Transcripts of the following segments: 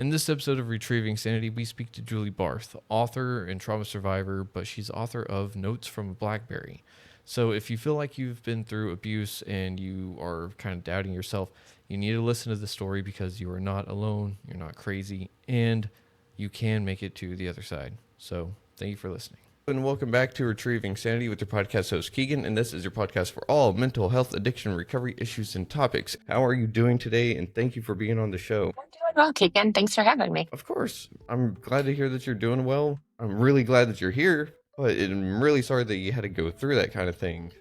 In this episode of Retrieving Sanity, we speak to Julie Barth, author and trauma survivor, but she's author of Notes from a Blackberry. So if you feel like you've been through abuse and you are kind of doubting yourself, you need to listen to the story because you are not alone, you're not crazy, and you can make it to the other side. So thank you for listening. And welcome back to Retrieving Sanity with your podcast host, Keegan, and this is your podcast for all mental health, addiction, recovery issues, and topics. How are you doing today? And thank you for being on the show. I'm doing well, Keegan. Thanks for having me. Of course. I'm glad to hear that you're doing well. I'm really glad that you're here, but I'm really sorry that you had to go through that kind of thing,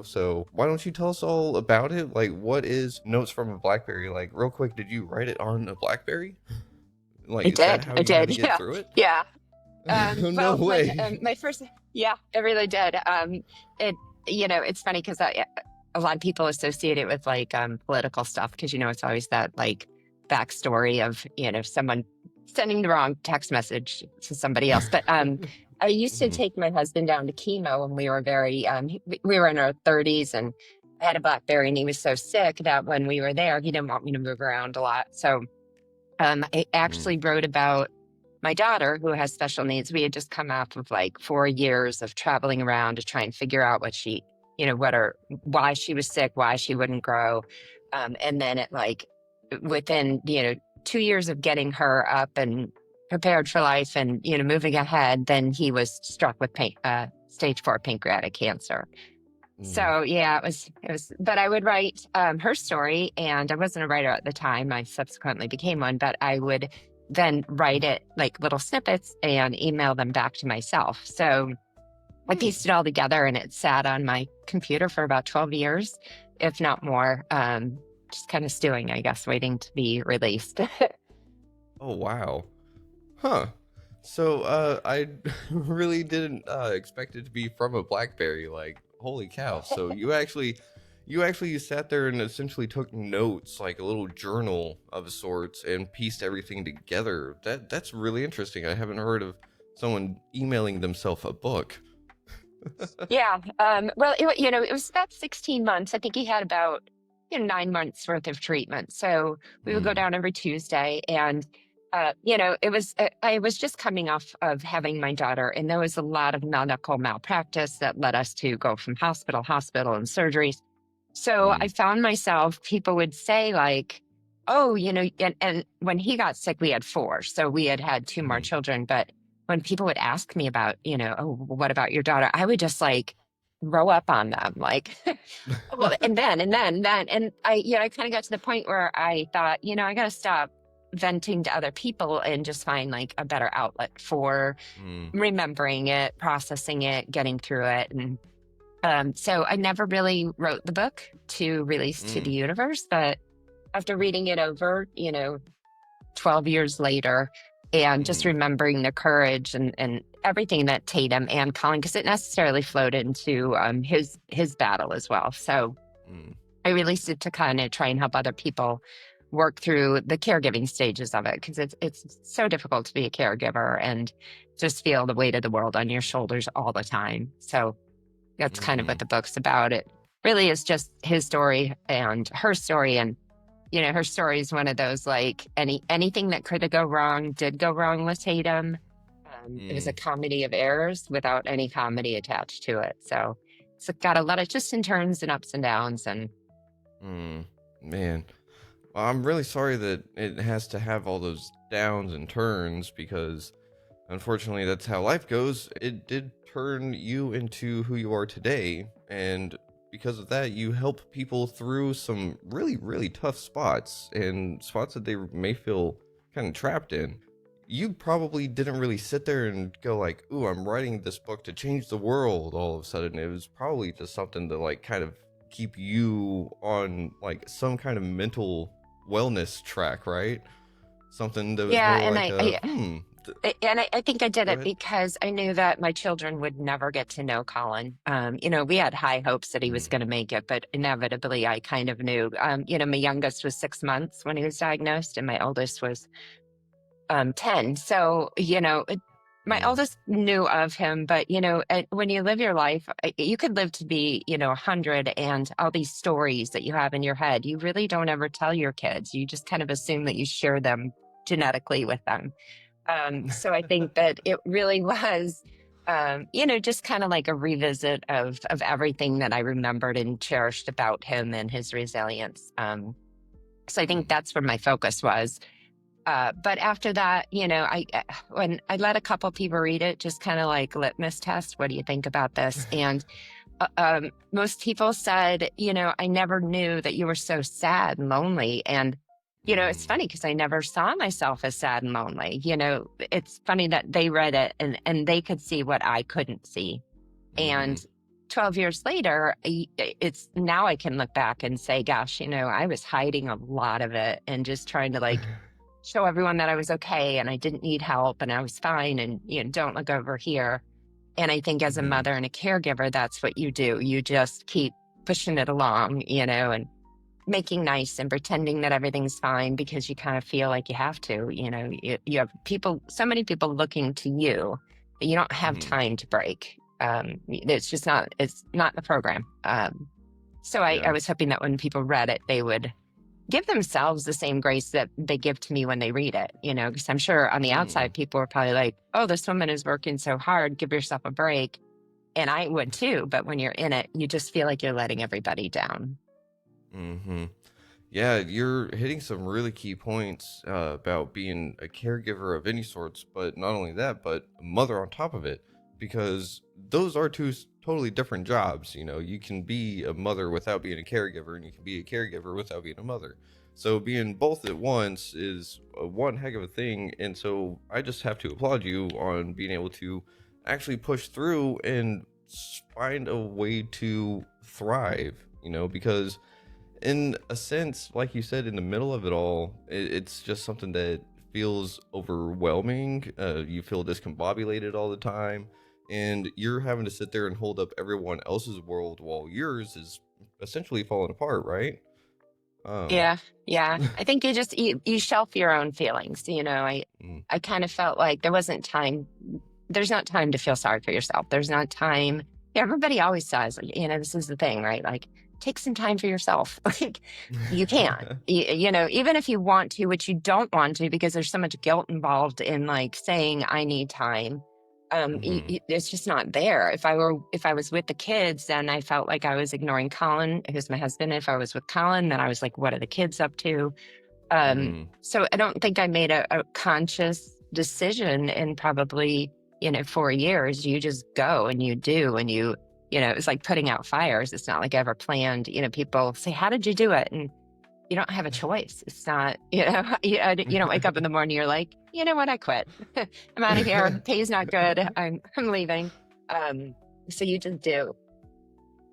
So why don't you tell us all about it? Like, what is Notes from a Blackberry? Like, real quick, did you write it on a Blackberry? Like, I did. I did. Get through it? Yeah. No way. My first, yeah, I really did. It's funny because a lot of people associate it with political stuff because, it's always that backstory of, someone sending the wrong text message to somebody else. But I used to take my husband down to chemo when we were we were in our 30s, and I had a Blackberry, and he was so sick that when we were there, he didn't want me to move around a lot. So I actually wrote about my daughter who has special needs. We had just come off of 4 years of traveling around to try and figure out what she, why she was sick, why she wouldn't grow. And then within, 2 years of getting her up and prepared for life and, moving ahead, then he was struck with stage 4 pancreatic cancer. So yeah, it was, but I would write her story, and I wasn't a writer at the time. I subsequently became one, but I would then write it little snippets and email them back to myself. So I pieced it all together, and it sat on my computer for about 12 years, if not more, just kind of stewing, I guess, waiting to be released. Oh, wow. Huh. So I really didn't expect it to be from a Blackberry. Holy cow. So you actually sat there and essentially took notes, like a little journal of sorts, and pieced everything together. That's really interesting. I haven't heard of someone emailing themselves a book. Yeah. Well, it was about 16 months. I think he had about 9 months worth of treatment. So we would go down every Tuesday, and I was just coming off of having my daughter, and there was a lot of medical malpractice that led us to go from hospital and surgeries. So I found myself, people would say oh, and when he got sick, we had 4. So we had 2 more children. But when people would ask me about, oh, what about your daughter? I would just grow up on them. Well, and then, and I kind of got to the point where I thought, I got to stop venting to other people and just find a better outlet for remembering it, processing it, getting through it. And so I never really wrote the book to release to the universe, but after reading it over, 12 years later, and just remembering the courage and everything that Tatum and Colin, because it necessarily flowed into his battle as well. So I released it to kind of try and help other people work through the caregiving stages of it, because it's so difficult to be a caregiver and just feel the weight of the world on your shoulders all the time. So that's kind of what the book's about. It really is just his story and her story. And, her story is one of those, anything that could have gone wrong did go wrong with Tatum. It was a comedy of errors without any comedy attached to it. So it's got a lot of twists and turns and ups and downs. And man, well, I'm really sorry that it has to have all those downs and turns, because unfortunately that's how life goes. It did turn you into who you are today, and because of that, you help people through some really, really tough spots, and spots that they may feel kind of trapped in. You probably didn't really sit there and go ooh, I'm writing this book to change the world all of a sudden. It was probably just something to kind of keep you on some kind of mental wellness track, right? Something that was more I think I did it because I knew that my children would never get to know Colin. We had high hopes that he was going to make it, but inevitably I kind of knew. My youngest was 6 months when he was diagnosed, and my oldest was 10. So, my oldest knew of him, but, when you live your life, you could live to be, 100, and all these stories that you have in your head, you really don't ever tell your kids. You just kind of assume that you share them genetically with them. So I think that it really was, just kind of like a revisit of everything that I remembered and cherished about him and his resilience. So I think that's where my focus was. But after that, when I let a couple people read it, just kind of like litmus test, what do you think about this? And most people said, I never knew that you were so sad and lonely. And, it's funny because I never saw myself as sad and lonely. It's funny that they read it and they could see what I couldn't see. And 12 years later, it's now I can look back and say, gosh, I was hiding a lot of it and just trying to like show everyone that I was okay and I didn't need help and I was fine and, don't look over here. And I think as a mother and a caregiver, that's what you do. You just keep pushing it along, and making nice and pretending that everything's fine because you kind of feel like you have to. You have people, so many people looking to you that you don't have time to break. It's not the program. So I was hoping that when people read it, they would give themselves the same grace that they give to me when they read it, because I'm sure on the outside, people are probably like, oh, this woman is working so hard, give yourself a break. And I would too. But when you're in it, you just feel like you're letting everybody down. Yeah, you're hitting some really key points about being a caregiver of any sorts, but not only that, but a mother on top of it, because those are two totally different jobs. You can be a mother without being a caregiver, and you can be a caregiver without being a mother. So being both at once is one heck of a thing. And so I just have to applaud you on being able to actually push through and find a way to thrive, because in a sense, like you said, in the middle of it all, it's just something that feels overwhelming. You feel discombobulated all the time, and you're having to sit there and hold up everyone else's world while yours is essentially falling apart, right? Yeah. I think you shelf your own feelings. I kind of felt like there wasn't time. There's not time to feel sorry for yourself. There's not time. Everybody always says, this is the thing, right? Like, take some time for yourself. Like, you can't, even if you want to, which you don't want to, because there's so much guilt involved in like saying, I need time. It's just not there. If I was with the kids, then I felt like I was ignoring Colin, who's my husband. If I was with Colin, then I was like, what are the kids up to? So I don't think I made a conscious decision in probably, 4 years. You just go and you do, and it's like putting out fires. It's not like I ever planned. People say, how did you do it? And you don't have a choice. It's not, you don't wake up in the morning, you're like, you know what, I quit. I'm out of here. Pay's not good. I'm leaving. So you just do.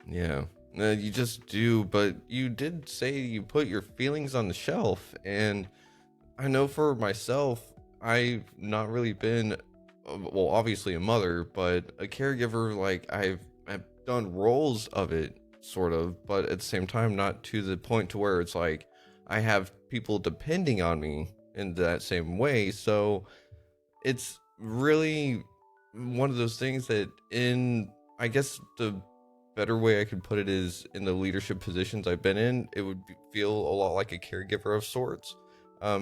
Yeah, you just do. But you did say you put your feelings on the shelf. And I know for myself, I've not really been, well, obviously a mother, but a caregiver. Like I've done roles of it, sort of, but at the same time not to the point to where it's like I have people depending on me in that same way. So it's really one of those things that, in I guess the better way I could put it is, in the leadership positions I've been in, it would feel a lot like a caregiver of sorts,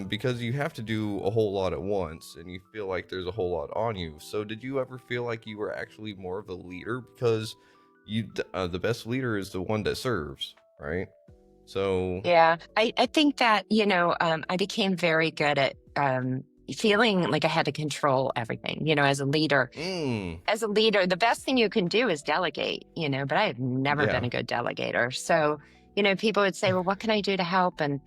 because you have to do a whole lot at once and you feel like there's a whole lot on you. So did you ever feel like you were actually more of a leader? Because the best leader is the one that serves, right? So Yeah, I think that, I became very good at feeling like I had to control everything, as a leader. As a leader, the best thing you can do is delegate, but I have never been yeah. a good delegator. So, people would say, well, what can I do to help? And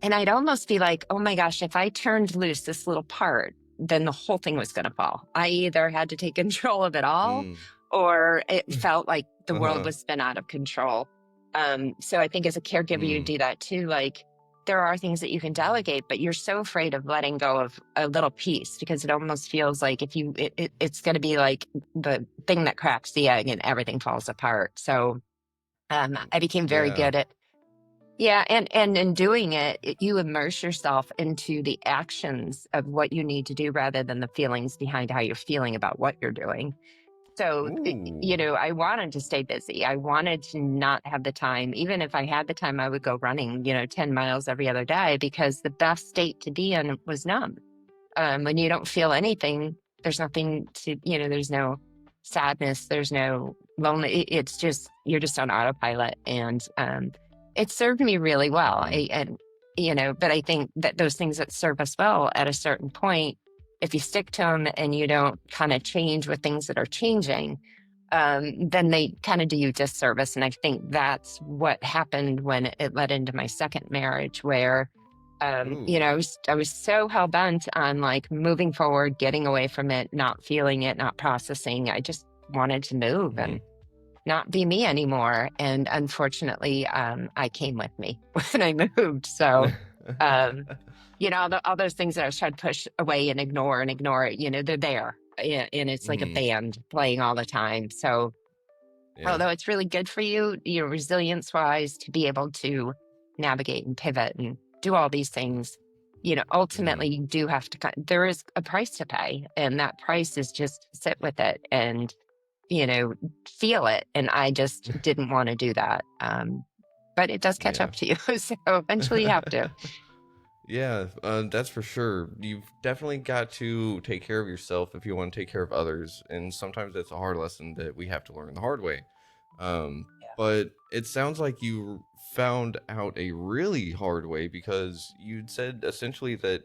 I'd almost be like, oh my gosh, if I turned loose this little part, then the whole thing was going to fall. I either had to take control of it all, or it felt like the world was spin out of control. So I think as a caregiver, you do that too. Like, there are things that you can delegate, but you're so afraid of letting go of a little piece, because it almost feels like if it's going to be like the thing that cracks the egg and everything falls apart. So I became very Yeah. good at, and in doing it, you immerse yourself into the actions of what you need to do rather than the feelings behind how you're feeling about what you're doing. So, Ooh. I wanted to stay busy. I wanted to not have the time. Even if I had the time, I would go running, 10 miles every other day, because the best state to be in was numb. When you don't feel anything, there's nothing to, there's no sadness, there's no lonely. It's just, you're just on autopilot. And it served me really well. But I think that those things that serve us well at a certain point, if you stick to them and you don't kind of change with things that are changing, then they kind of do you disservice. And I think that's what happened when it led into my second marriage, where I was so hell bent on like moving forward, getting away from it, not feeling it, not processing. I just wanted to move and not be me anymore. And unfortunately, I came with me when I moved. So, all those things that I was trying to push away and ignore, they're there. And it's like a band playing all the time. So, although it's really good for you, resilience wise, to be able to navigate and pivot and do all these things, ultimately you do have to, there is a price to pay. And that price is just sit with it and, feel it. And I just didn't want to do that. But it does catch up to you. So eventually you have to. Yeah, that's for sure. You've definitely got to take care of yourself if you want to take care of others. And sometimes that's a hard lesson that we have to learn the hard way. But it sounds like you found out a really hard way, because you said essentially that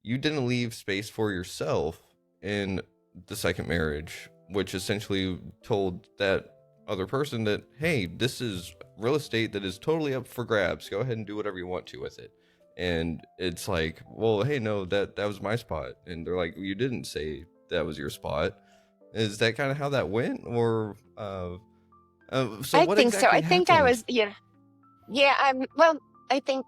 you didn't leave space for yourself in the second marriage, which essentially told that other person that, hey, this is real estate that is totally up for grabs. Go ahead and do whatever you want to with it. And it's like, well, hey, no, that was my spot. And they're like, you didn't say that was your spot. Is that kind of how that went? Or so I what think so. exactly I think happened? I was, well, I think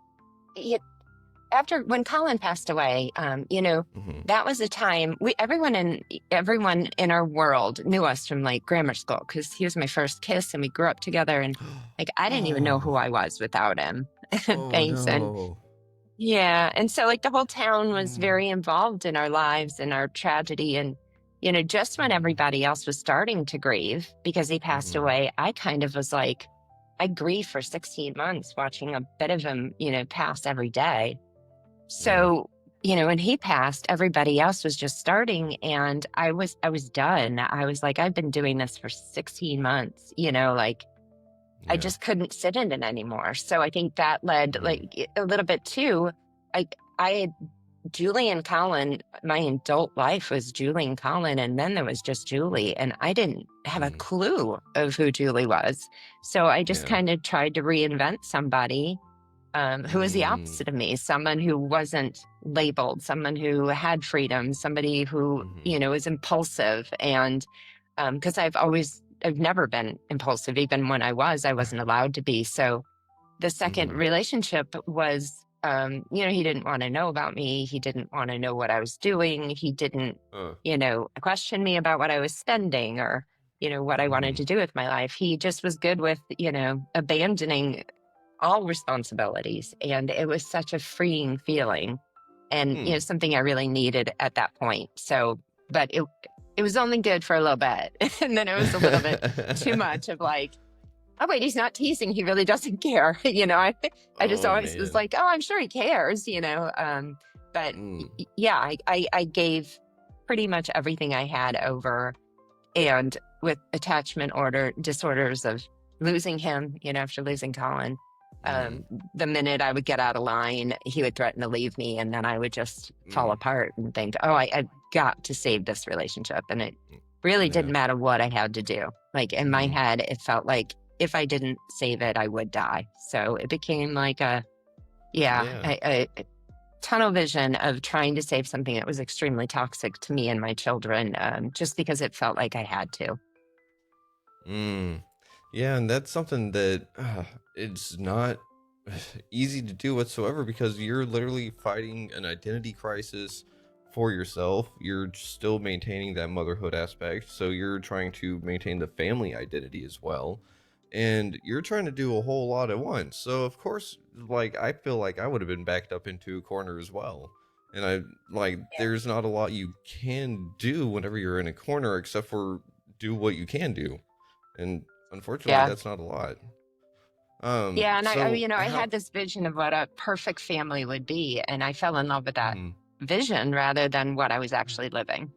after when Colin passed away, that was a time everyone in our world knew us from like grammar school, because he was my first kiss and we grew up together, and like I didn't even know who I was without him. Oh Thanks. And no. and so like the whole town was very involved in our lives and our tragedy. And just when everybody else was starting to grieve because he passed away, I kind of was like, I grieved for 16 months watching a bit of him, pass every day. So, when he passed, everybody else was just starting, and I was done. I was like, I've been doing this for 16 months, I just couldn't sit in it anymore. So I think that led like a little bit too. I had Julie and Colin, my adult life was Julie and Colin, and then there was just Julie, and I didn't have a clue of who Julie was. So I just kind of tried to reinvent somebody who was the opposite of me, someone who wasn't labeled, someone who had freedom, somebody who, was impulsive. And because I've never been impulsive. Even when I wasn't allowed to be. So the second relationship was, he didn't want to know about me. He didn't want to know what I was doing. He didn't, question me about what I was spending or, what I wanted to do with my life. He just was good with, abandoning all responsibilities. And it was such a freeing feeling, and, something I really needed at that point. So, but it was only good for a little bit. And then it was a little bit too much of like, oh, wait, he's not teasing. He really doesn't care. I just always was like, oh, I'm sure he cares, but I gave pretty much everything I had over, and with attachment disorders of losing him, after losing Colin, the minute I would get out of line, he would threaten to leave me, and then I would just fall apart and think, oh, I've got to save this relationship. And it really didn't matter what I had to do. Like in my head, it felt like if I didn't save it, I would die. So it became like a tunnel vision of trying to save something that was extremely toxic to me and my children, just because it felt like I had to. Yeah, and that's something that it's not easy to do whatsoever, because you're literally fighting an identity crisis for yourself. You're still maintaining that motherhood aspect, so you're trying to maintain the family identity as well. And you're trying to do a whole lot at once. So of course, like, I feel like I would have been backed up into a corner as well. And there's not a lot you can do whenever you're in a corner except for do what you can do. And unfortunately, that's not a lot. And So I had this vision of what a perfect family would be, and I fell in love with that vision rather than what I was actually living.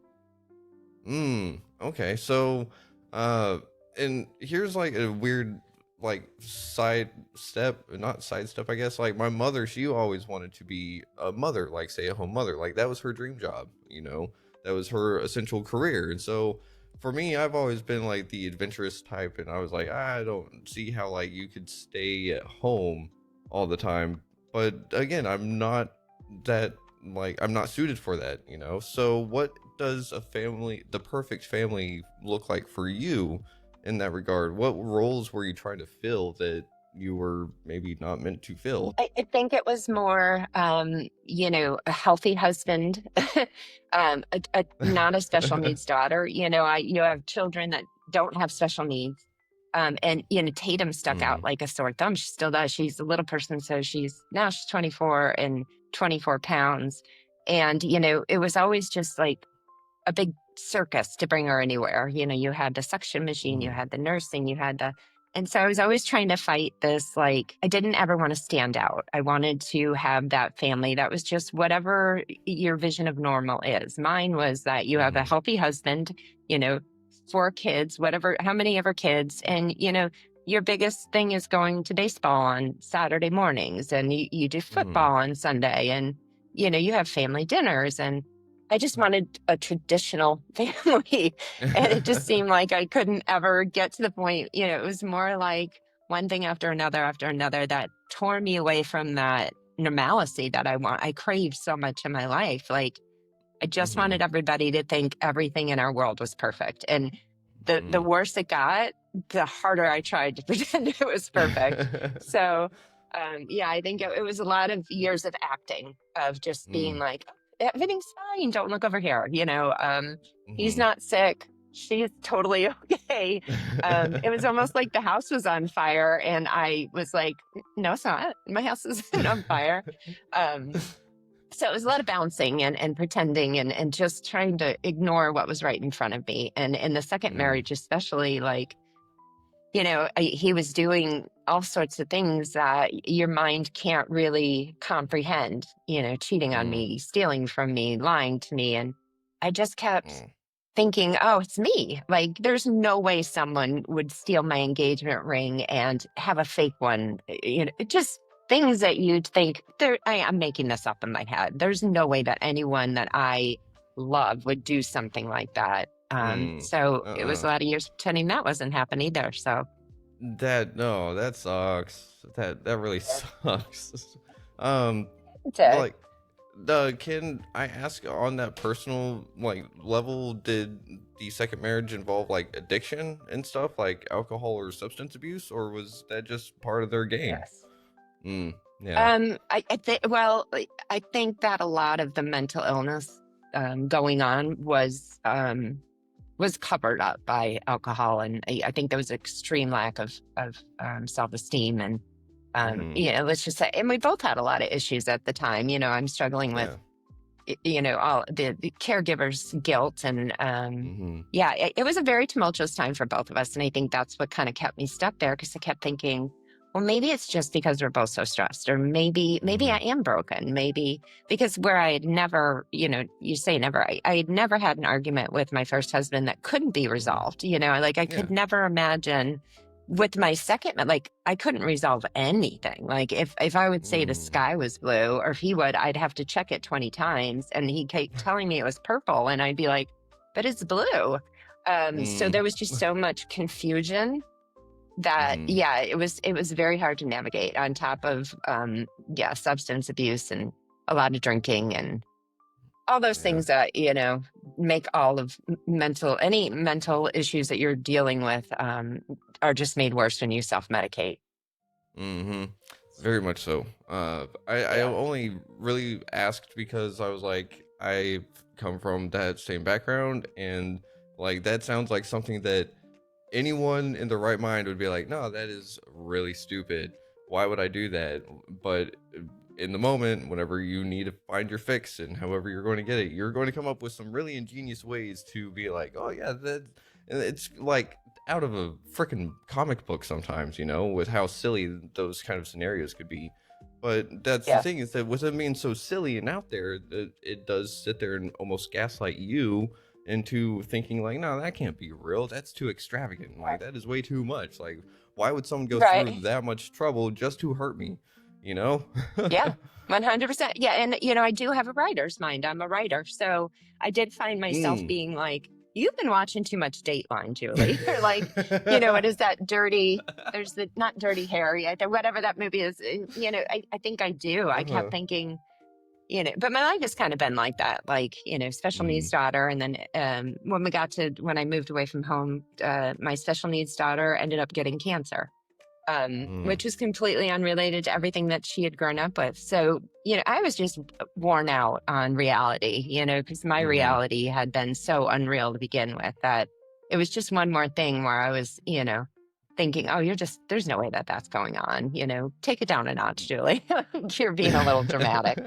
Okay. So, uh, and here's like a weird, like side step, not side step, I guess. Like my mother, she always wanted to be a mother, like stay at home mother. Like that was her dream job, that was her essential career. And so for me, I've always been like the adventurous type. And I was like, I don't see how like you could stay at home all the time. But again, that I'm not suited for that. So what does the perfect family look like for you in that regard? What roles were you trying to fill that you were maybe not meant to fill? I think it was more, a healthy husband, not a special needs daughter. You have children that don't have special needs. And Tatum stuck out Mm, like a sore thumb. She still does. She's a little person, so she's 24 and 24 pounds. And it was always just like a big circus to bring her anywhere. You had the suction machine, you mm, had the nursing, and so I was always trying to fight this. Like, I didn't ever want to stand out. I wanted to have that family that was just whatever your vision of normal is. Mine was that you have a mm, healthy husband, you know, 4 kids, whatever, how many ever kids. And, your biggest thing is going to baseball on Saturday mornings, and you do mm, football on Sunday, and, you have family dinners. And I just wanted a traditional family. And it just seemed like I couldn't ever get to the point. It was more like one thing after another that tore me away from that normalcy that I craved so much in my life. Like, I just mm, wanted everybody to think everything in our world was perfect. And the mm. worse it got, the harder I tried to pretend it was perfect. So, yeah, I think it was a lot of years of acting, of just being Mm, like, everything's fine. Don't look over here. He's mhm. not sick. She's totally okay. It was almost like the house was on fire. And I was like, no, it's not. My house isn't on fire. Um, so it was a lot of bouncing and pretending and just trying to ignore what was right in front of me. And in the second Mm, marriage, especially, like, he was doing all sorts of things that your mind can't really comprehend, cheating on mm, me, stealing from me, lying to me. And I just kept mm, thinking, oh, it's me. Like, there's no way someone would steal my engagement ring and have a fake one. Just things that you'd think, I'm making this up in my head. There's no way that anyone that I love would do something like that. mm. So it was a Uh-uh. lot of years pretending that wasn't happening either. So No, that sucks. That really sucks. Um, that's it. like, can I ask on that personal like level, did the second marriage involve like addiction and stuff like alcohol or substance abuse, or was that just part of their game? Yes. Mm, yeah. I think, well, I think that a lot of the mental illness going on was covered up by alcohol, and I think there was extreme lack of self-esteem, and Mm-hmm. let's just say, and we both had a lot of issues at the time. I'm struggling with Yeah. all the caregiver's guilt, and Mm-hmm. yeah, it was a very tumultuous time for both of us, and I think that's what kind of kept me stuck there, because I kept thinking, well, maybe it's just because we're both so stressed, or maybe Mm-hmm. I am broken, maybe because where I had never, you say never, I had never had an argument with my first husband that couldn't be Mm-hmm. resolved. Like, I Yeah. could never imagine with my second, like, I couldn't resolve anything. Like, if I would say the Mm. sky was blue, or if he would, I'd have to check it 20 times, and he kept telling me it was purple, and I'd be like, but it's blue. So Mm. there was just so much confusion that, Mm-hmm. yeah, it was very hard to navigate, on top of yeah, substance abuse and a lot of drinking and all those Yeah. things that make all of any mental issues that you're dealing with are just made worse when you self-medicate. Mm-hmm. Very much so. I Yeah. only really asked because I was like, I come from that same background, and like that sounds like something that anyone in the right mind would be like, no, that is really stupid. Why would I do that? But in the moment, whenever you need to find your fix and however you're going to get it, you're going to come up with some really ingenious ways to be like, oh yeah, that. And it's like out of a freaking comic book sometimes, with how silly those kind of scenarios could be. But that's the Yeah. thing, is that with it being so silly and out there, it does sit there and almost gaslight you into thinking like, no, that can't be real. That's too extravagant. Like, that is way too much. Like, why would someone go through Right. that much trouble just to hurt me? You know? Yeah, 100%. Yeah, and I do have a writer's mind. I'm a writer. So I did find myself Mm. being like, you've been watching too much Dateline, Julie. Or like, what is that dirty, there's the not Dirty Harry, whatever that movie is. I think I do. I kept Uh-huh. thinking, but my life has kind of been like that, like, special needs Mm. daughter. And then when I moved away from home, my special needs daughter ended up getting cancer, Mm. which was completely unrelated to everything that she had grown up with. So, I was just worn out on reality, because my Mm. reality had been so unreal to begin with that it was just one more thing where I was, thinking, oh, there's no way that that's going on, take it down a notch, Julie. You're being a little dramatic.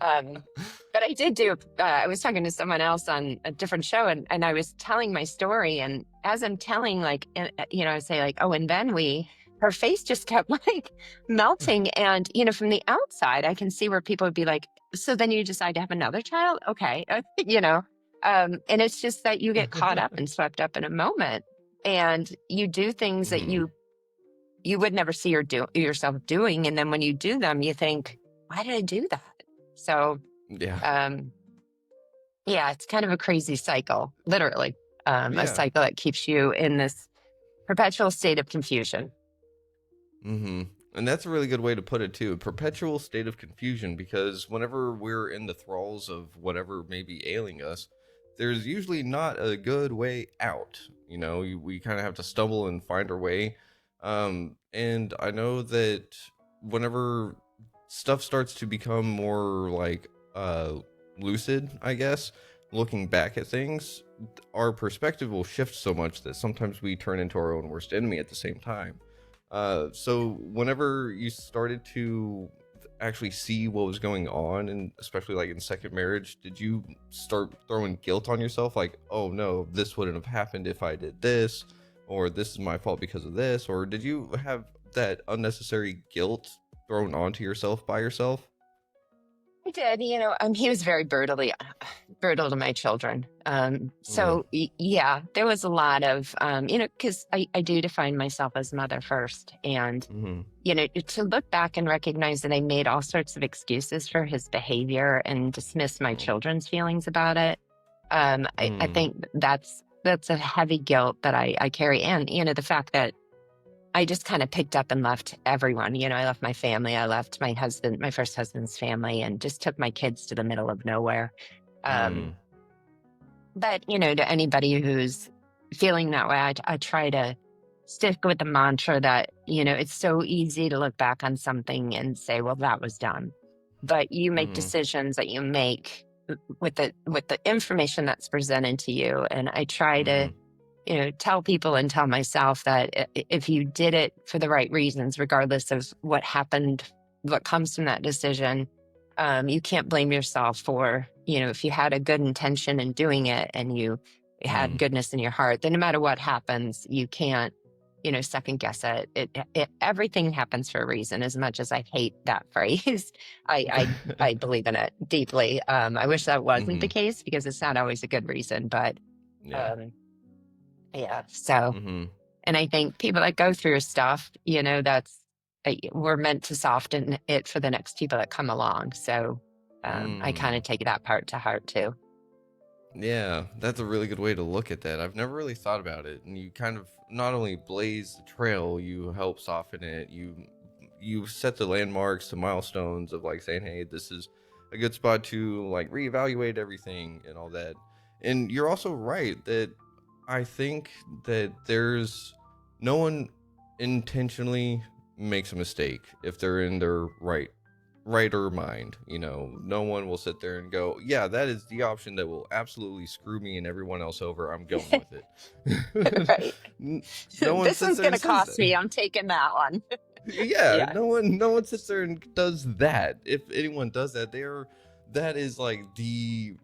Um, but I did I was talking to someone else on a different show, and I was telling my story. And as I'm telling, like, I say, like, oh, and then her face just kept like melting. And, from the outside, I can see where people would be like, so then you decide to have another child? Okay. And it's just that you get caught up and swept up in a moment, and you do things that Mm. you would never see yourself doing. And then when you do them, you think, why did I do that? So, Yeah. um, yeah, it's kind of a crazy cycle, literally, a Yeah. cycle that keeps you in this perpetual state of confusion. Mm-hmm. And that's a really good way to put it too. A perpetual state of confusion, because whenever we're in the thralls of whatever may be ailing us, there's usually not a good way out. We kind of have to stumble and find our way. And I know that whenever stuff starts to become more like lucid, I guess, looking back at things, our perspective will shift so much that sometimes we turn into our own worst enemy at the same time. So whenever you started to actually see what was going on, and especially like in second marriage, did you start throwing guilt on yourself? Like, oh no, this wouldn't have happened if I did this, or this is my fault because of this, or did you have that unnecessary guilt thrown onto yourself by yourself? I did, he was very brutal to my children. Mm. Yeah, there was a lot of, because I do define myself as mother first. And, Mm-hmm. to look back and recognize that I made all sorts of excuses for his behavior and dismiss my children's feelings about it. I Mm. think that's a heavy guilt that I carry. And, the fact that I just kind of picked up and left everyone. I left my family. I left my first husband's family, and just took my kids to the middle of nowhere. Um, Mm. but, to anybody who's feeling that way, I try to stick with the mantra that, it's so easy to look back on something and say, well, that was dumb. But you make Mm. decisions that you make with the information that's presented to you. And I try to, Mm. tell people and tell myself that if you did it for the right reasons, regardless of what happened, what comes from that decision, you can't blame yourself for, if you had a good intention in doing it and you had Mm. goodness in your heart, then no matter what happens, you can't, second guess it. Everything happens for a reason. As much as I hate that phrase, I believe in it deeply. I wish that wasn't the Mm-hmm. case, because it's not always a good reason, but Yeah. um, yeah. So, Mm-hmm. and I think people that go through stuff, we're meant to soften it for the next people that come along. So, I kind Mm. of take that part to heart too. Yeah, that's a really good way to look at that. I've never really thought about it. And you kind of not only blaze the trail, you help soften it. You set the landmarks, the milestones of like saying, "Hey, this is a good spot to like reevaluate everything and all that." And you're also right that I think that there's no one intentionally makes a mistake if they're in their righter mind. No one will sit there and go, yeah, that is the option that will absolutely screw me and everyone else over. I'm going with it. Right. No one This sits one's there going and to says cost that. me. I'm taking that one. Yeah, Yeah. no one sits there and does that. If anyone does that, that is like the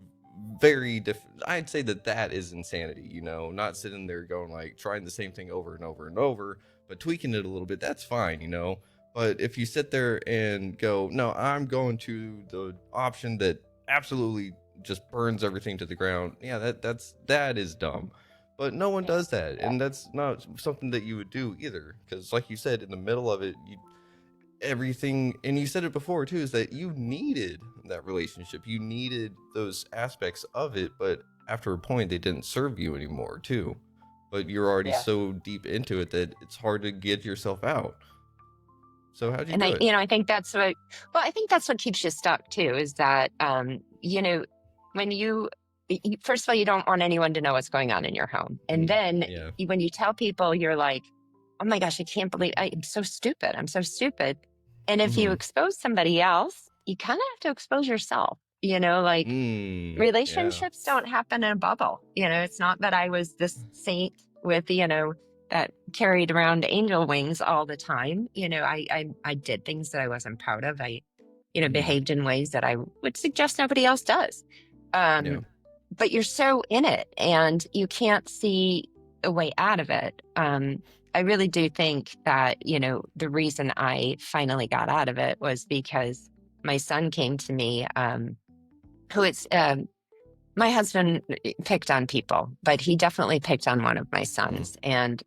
very different. I'd say that is insanity. Not sitting there going like trying the same thing over and over and over, but tweaking it a little bit. That's fine. But if you sit there and go, no, I'm going to the option that absolutely just burns everything to the ground, yeah, that is dumb. But no one does that, and that's not something that you would do either, because like you said, in the middle of it, everything, and you said it before too, is that you needed that relationship, you needed those aspects of it, but after a point they didn't serve you anymore too. But you're already Yeah. so deep into it that it's hard to get yourself out. So how'd you And do I, it? you know, I think that's what, well, I think that's what keeps you stuck too, is that, you know, when first of all, you don't want anyone to know what's going on in your home. And then Yeah. when you tell people, you're like, oh my gosh, I can't believe I'm so stupid. I'm so stupid. And if you Mm-hmm. expose somebody else, you kind of have to expose yourself, like Yeah. relationships don't happen in a bubble. It's not that I was this saint with, that carried around angel wings all the time. I did things that I wasn't proud of. I, Mm-hmm. behaved in ways that I would suggest nobody else does. Yeah. But you're so in it and you can't see a way out of it. I really do think that, the reason I finally got out of it was because my son came to me, who it's, my husband picked on people, but he definitely picked on one of my Mm-hmm. sons. And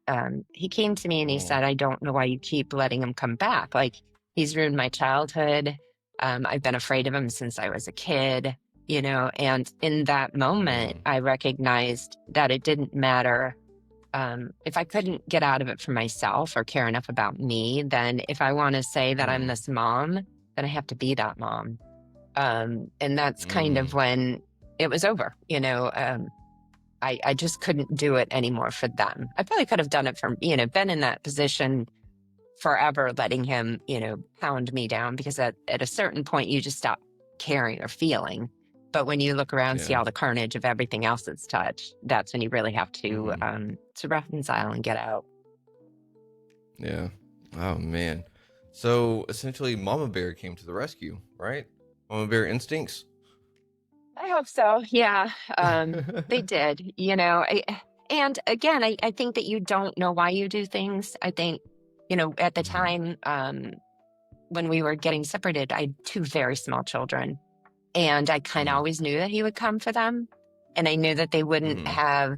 he came to me and he Oh. said, I don't know why you keep letting him come back. Like, he's ruined my childhood. I've been afraid of him since I was a kid, and in that moment, Mm. I recognized that it didn't matter. If I couldn't get out of it for myself or care enough about me, then if I want to say that I'm Mm. this mom, then I have to be that mom. And that's kind of Mm. when it was over. I just couldn't do it anymore for them. I probably could have done it for, been in that position forever, letting him, pound me down, because at a certain point you just stop caring or feeling. But when you look around, see Yeah. all the carnage of everything else that's touched, that's when you really have Mm-hmm. to reconcile and get out. Yeah. Oh man. So essentially, Mama Bear came to the rescue, right? Mama Bear instincts. I hope so. Yeah, they did. And again, I think that you don't know why you do things. I think, at the Mm-hmm. time, when we were getting separated, I had two very small children, and I kind of always knew that he would come for them, and I knew that Mm-hmm.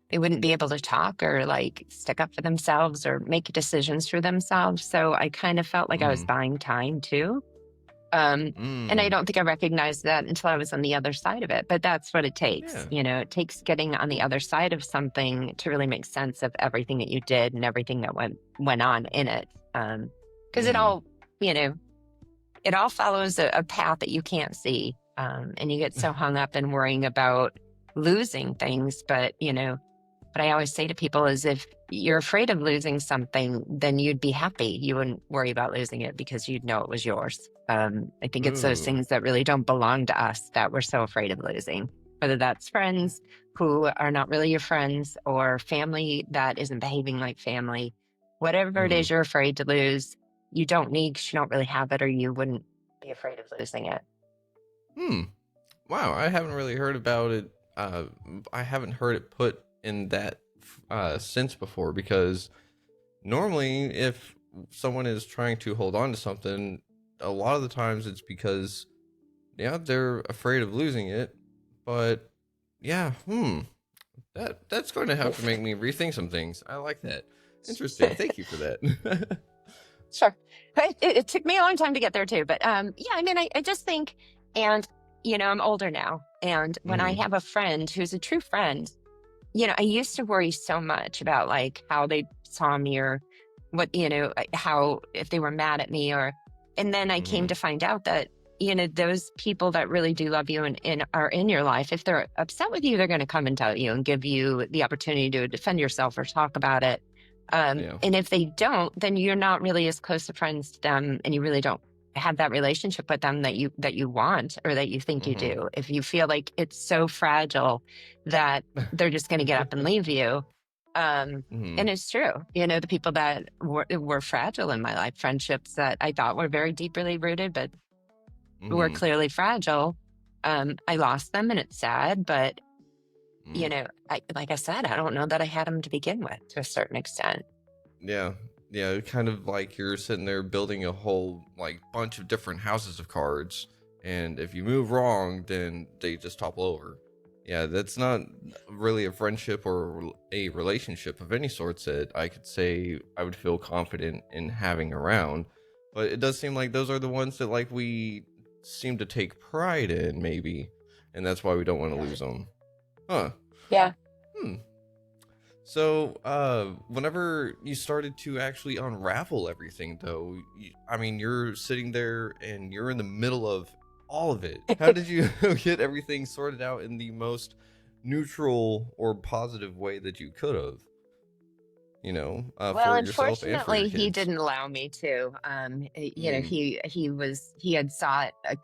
they wouldn't be able to talk or like stick up for themselves or make decisions for themselves. So I kind of felt like I was Mm-hmm. buying time too. Um, and I Mm. don't think I recognized that until I was on the other side of it. But that's what it takes. Yeah. It takes getting on the other side of something to really make sense of everything that you did and everything that went on in it. Because it Mm-hmm. all, you know, it all follows a path that you can't see. And you get so hung up in worrying about losing things. But, what I always say to people is, if you're afraid of losing something, then you'd be happy. You wouldn't worry about losing it because you'd know it was yours. I think it's those Ooh. things that really don't belong to us that we're so afraid of losing, whether that's friends who are not really your friends or family that isn't behaving like family. Whatever it Mm-hmm. is you're afraid to lose, you don't need, because you don't really have it, or you wouldn't be afraid of losing it. Hmm. Wow. I haven't really heard about it. I haven't heard it put in that sense before, because normally if someone is trying to hold on to something, a lot of the times it's because, yeah, they're afraid of losing it. But yeah, that's going to have to make me rethink some things. I like that. Interesting. Thank you for that. Sure. It took me a long time to get there too. But yeah, I mean, I just think, and, I'm older now. And when I Hmm. have a friend who's a true friend, I used to worry so much about like how they saw me, or what, how, if they were mad at me, and then I came Hmm. to find out that, those people that really do love you and are in your life, if they're upset with you, they're going to come and tell you and give you the opportunity to defend yourself or talk about it. Yeah. And if they don't, then you're not really as close to friends to them, and you really don't have that relationship with them that you want, or that you think you Hmm. do. If you feel like it's so fragile that they're just going to get up and leave you. Hmm. And it's true. The people that were fragile in my life, friendships that I thought were very deeply rooted, but were Hmm. clearly fragile. I lost them, and it's sad, but Mm. like I said, I don't know that I had them to begin with, to a certain extent. Yeah. Yeah, kind of like you're sitting there building a whole like bunch of different houses of cards, and if you move wrong, then they just topple over. Yeah, that's not really a friendship or a relationship of any sorts that I could say I would feel confident in having around. But it does seem like those are the ones that like we seem to take pride in, maybe, and that's why we don't want to lose them. Huh. Yeah. Hmm. So, whenever you started to actually unravel everything, though, I mean, you're sitting there and you're in the middle of all of it. How did you get everything sorted out in the most neutral or positive way that you could have, Well, for yourself and for your unfortunately, he kids? didn't allow me to. Mm, He had sought a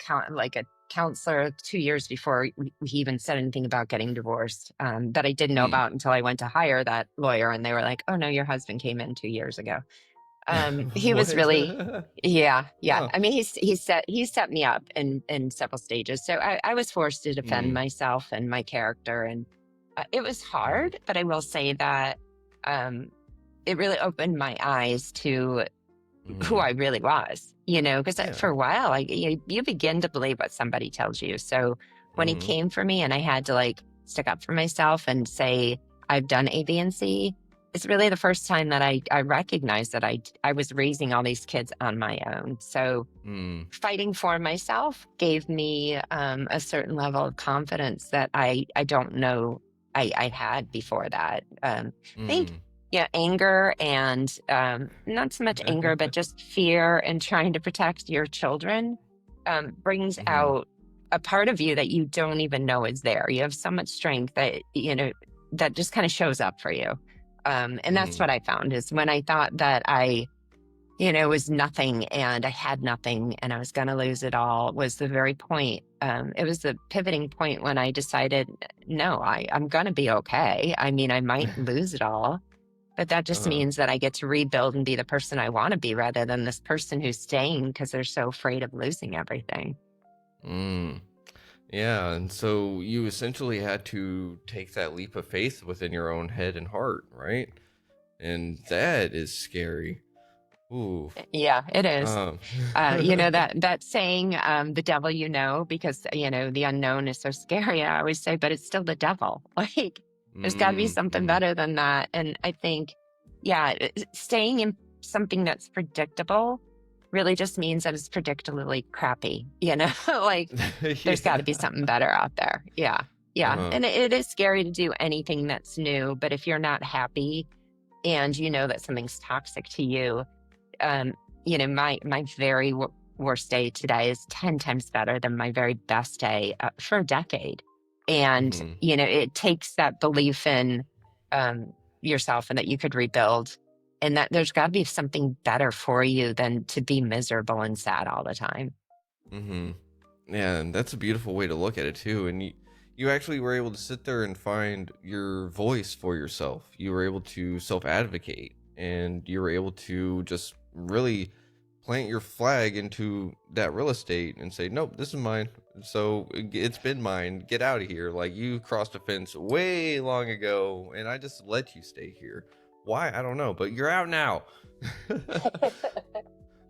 counselor 2 years before he even said anything about getting divorced. That I didn't know mm. about until I went to hire that lawyer, and they were like, "Oh no, your husband came in 2 years ago." He was What? really, yeah, yeah. Huh. I mean, he set me up in several stages, so I was forced to defend Mm, myself and my character, and it was mm, hard. But I will say that. Um, it really opened my eyes to who mm. I really was, because Yeah. for a while, you begin to believe what somebody tells you. So when he Mm, came for me and I had to like stick up for myself and say, I've done A, B, and C, it's really the first time that I recognized that I was raising all these kids on my own. So mm, fighting for myself gave me a certain level of confidence that I don't know I had before that. I think mm. yeah, anger and not so much anger, but just fear and trying to protect your children brings Mhm, out a part of you that you don't even know is there. You have so much strength that that just kind of shows up for you. And that's mhm, what I found is when I thought that was nothing and I had nothing and I was going to lose it all was the very point. It was the pivoting point when I decided, no, I'm going to be okay. I mean, I might lose it all, but that just uh-huh. means that I get to rebuild and be the person I want to be rather than this person who's staying because they're so afraid of losing everything. Mm. Yeah, and so you essentially had to take that leap of faith within your own head and heart, right? And that is scary. Ooh. Yeah, it is. Um. That saying, the devil because the unknown is so scary. I always say, but it's still the devil. Like there's got to be something Mhm. better than that. And I think, yeah, staying in something that's predictable really just means that it's predictably crappy. Like there's got to be Yeah. something better out there. Yeah, yeah, Uh-huh. and it is scary to do anything that's new. But if you're not happy and you know that something's toxic to you, um, my very worst day today is 10 times better than my very best day for a decade. And, Mhm. it takes that belief in um, yourself and that you could rebuild and that there's got to be something better for you than to be miserable and sad all the time. Mhm. Yeah, and that's a beautiful way to look at it too. And you actually were able to sit there and find your voice for yourself. You were able to self-advocate and you were able to just really plant your flag into that real estate and say, "Nope, this is mine." So it's been mine. Get out of here. Like you crossed a fence way long ago and I just let you stay here. Why? I don't know, but you're out now.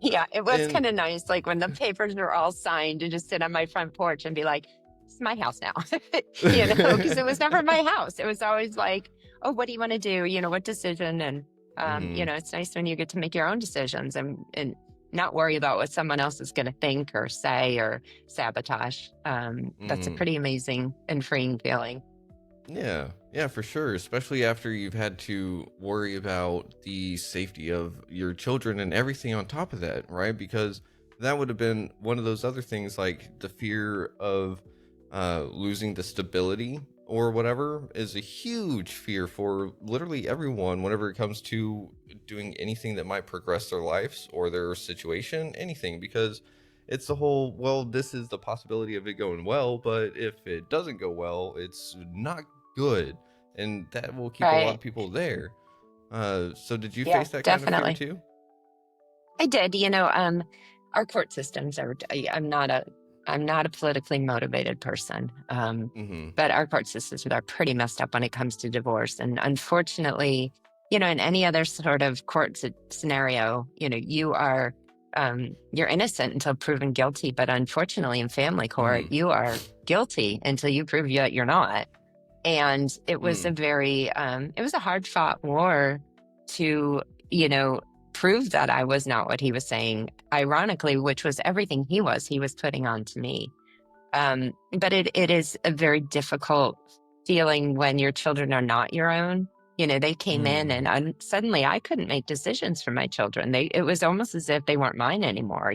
Yeah, it was And kind of nice, like when the papers were all signed, to just sit on my front porch and be like, "It's my house now," because it was never my house. It was always like, "Oh, what do you want to do? What decision?" And mhm. it's nice when you get to make your own decisions and not worry about what someone else is going to think or say or sabotage. That's a Mhm. pretty amazing and freeing feeling. Yeah, yeah, for sure. Especially after you've had to worry about the safety of your children and everything on top of that, right? Because that would have been one of those other things, like the fear of losing the stability or whatever is a huge fear for literally everyone whenever it comes to doing anything that might progress their lives or their situation, anything, because it's the whole, well, this is the possibility of it going well, but if it doesn't go well, it's not good, and that will keep a lot Right. of people there. So did you Yeah, face that kind of fear definitely. too? I did. Our court systems are. I'm not a politically motivated person, Mm-hmm. but our court systems are pretty messed up when it comes to divorce. And unfortunately, in any other sort of court scenario, you're innocent until proven guilty. But unfortunately, in family court, Mm-hmm. you are guilty until you prove that you're not. And it was Mm. it was a hard fought war to, prove that I was not what he was saying, ironically, which was everything he was putting on to me. But it is a very difficult feeling when your children are not your own. They came in Mm. and suddenly I couldn't make decisions for my children. It was almost as if they weren't mine anymore.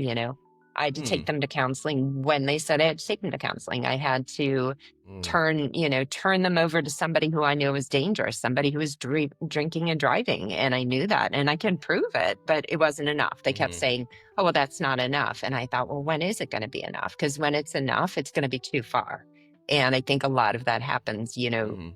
I had to take Mm. them to counseling when they said I had to take them to counseling. I had to Mm. turn them over to somebody who I knew was dangerous, somebody who was drinking and driving. And I knew that and I can prove it, but it wasn't enough. They kept Mm. saying, oh, well, that's not enough. And I thought, well, when is it going to be enough? Because when it's enough, it's going to be too far. And I think a lot of that happens, Mm.